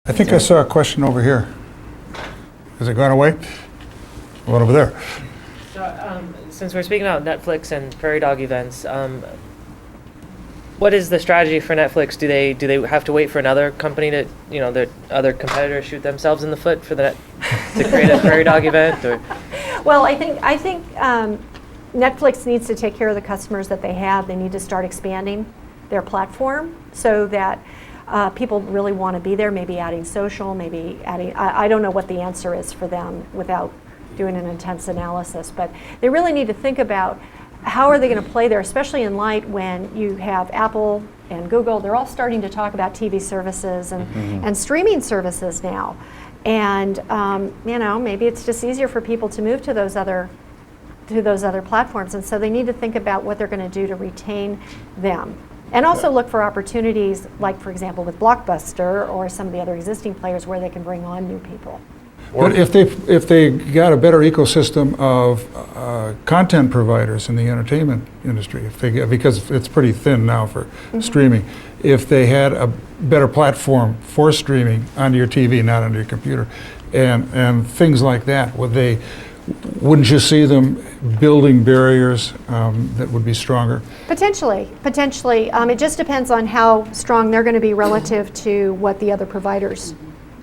I think I saw a question over here. Has it gone away? One over there. So, since we're speaking about Netflix and Prairie Dog events, what is the strategy for Netflix? Do they have to wait for another company to, their other competitors shoot themselves in the foot for that to create a Prairie Dog event? Or? Well, I think Netflix needs to take care of the customers that they have. They need to start expanding their platform so that people really want to be there. Maybe adding social, maybe adding. I don't know what the answer is for them without doing an intense analysis, but they really need to think about how are they going to play there, especially in light when you have Apple and Google. They're all starting to talk about TV services and streaming services now. And maybe it's just easier for people to move to those other platforms. And so they need to think about what they're going to do to retain them. And also look for opportunities, like, for example, with Blockbuster or some of the other existing players where they can bring on new people. But if they got a better ecosystem of content providers in the entertainment industry, because it's pretty thin now for streaming, if they had a better platform for streaming onto your TV, not onto your computer, and things like that, wouldn't you see them building barriers that would be stronger? Potentially. It just depends on how strong they're going to be relative to what the other providers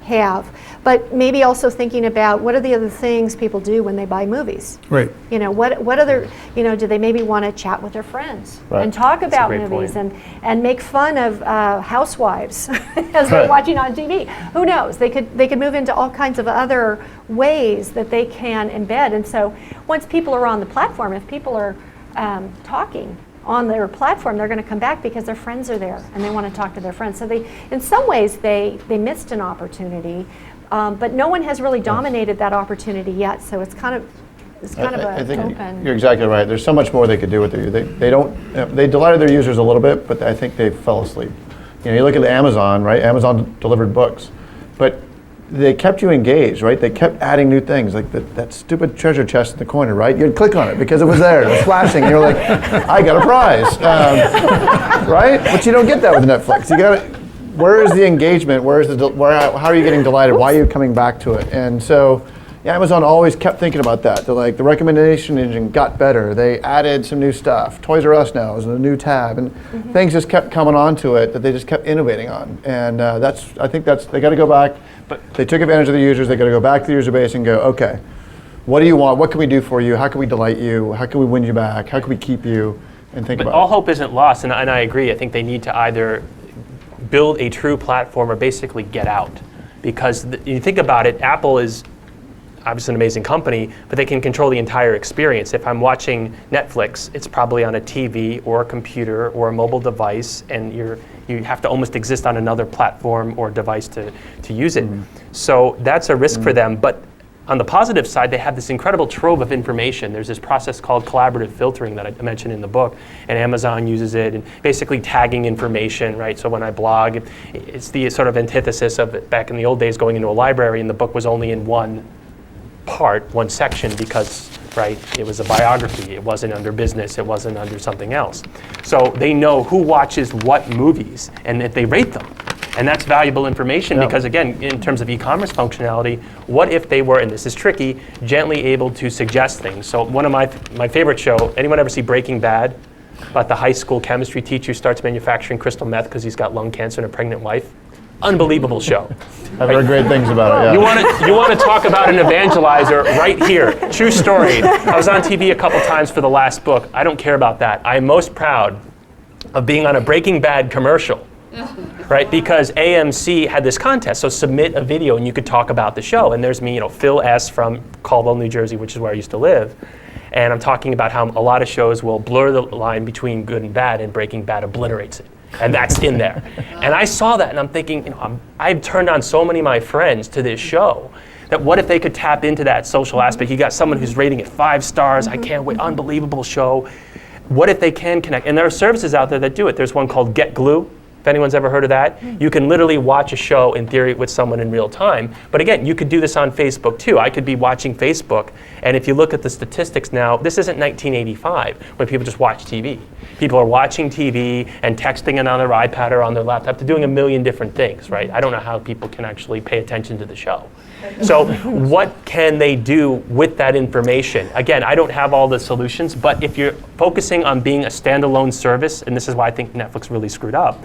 have. But maybe also thinking about what are the other things people do when they buy movies. Right. What other, do they maybe want to chat with their friends and talk about movies and make fun of housewives as they're watching on TV? Who knows? They could move into all kinds of other ways that they can embed. And so once people are on the platform, if people are talking on their platform, they're going to come back because their friends are there and they want to talk to their friends. So in some ways, they missed an opportunity, but no one has really dominated that opportunity yet. So it's kind of I think open. You're exactly right. There's so much more they could do with it. They delighted their users a little bit, but I think they fell asleep. You look at Amazon, right? Amazon delivered books, but they kept you engaged, right? They kept adding new things, like that stupid treasure chest in the corner, right? You'd click on it because it was there, it was flashing, and you're like, I got a prize, right? But you don't get that with Netflix. Where is the engagement? How are you getting delighted? Why are you coming back to it? And so, Amazon always kept thinking about that. They're like, the recommendation engine got better. They added some new stuff. Toys R Us now is a new tab, and things just kept coming onto it that they just kept innovating on. And I think they got to go back. But they took advantage of the users. They got to go back to the user base and go, okay, what do you want? What can we do for you? How can we delight you? How can we win you back? How can we keep you? And think about it. But all hope isn't lost, and I agree. I think they need to either build a true platform or basically get out. Because you think about it, Apple is obviously an amazing company, but they can control the entire experience. If I'm watching Netflix, it's probably on a TV or a computer or a mobile device, and you have to almost exist on another platform or device to use it. So that's a risk for them. But on the positive side, they have this incredible trove of information. There's this process called collaborative filtering that I mentioned in the book, and Amazon uses it, and basically tagging information, right? So when I blog, it's the sort of antithesis of it back in the old days going into a library, and the book was only in one section because, right, it was a biography. It wasn't under business. It wasn't under something else. So they know who watches what movies and if they rate them. And that's valuable information because, again, in terms of e-commerce functionality, what if they were, and this is tricky, gently able to suggest things? So one of my favorite show, anyone ever see Breaking Bad? About the high school chemistry teacher who starts manufacturing crystal meth because he's got lung cancer and a pregnant wife? Unbelievable show. I've heard great things about it. You want to talk about an evangelizer right here. True story. I was on TV a couple times for the last book. I don't care about that. I am most proud of being on a Breaking Bad commercial, right? Because AMC had this contest. So submit a video and you could talk about the show. And there's me, Phil S. from Caldwell, New Jersey, which is where I used to live. And I'm talking about how a lot of shows will blur the line between good and bad, and Breaking Bad obliterates it. And that's in there. And I saw that and I'm thinking, I've turned on so many of my friends to this show that what if they could tap into that social aspect? You got someone who's rating it 5 stars, I can't wait, unbelievable show. What if they can connect? And there are services out there that do it. There's one called Get Glue. if anyone's ever heard of that. You can literally watch a show in theory with someone in real time. But again, you could do this on Facebook too. I could be watching Facebook, and if you look at the statistics now, this isn't 1985 when people just watch TV. People are watching TV and texting it on their iPad or on their laptop. They're doing a million different things, right? I don't know how people can actually pay attention to the show. So what can they do with that information? Again, I don't have all the solutions, but if you're focusing on being a standalone service, and this is why I think Netflix really screwed up,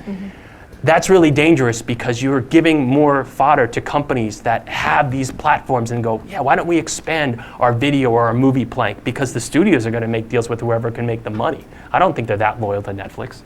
that's really dangerous because you're giving more fodder to companies that have these platforms and go, yeah, why don't we expand our video or our movie plank? Because the studios are going to make deals with whoever can make the money. I don't think they're that loyal to Netflix.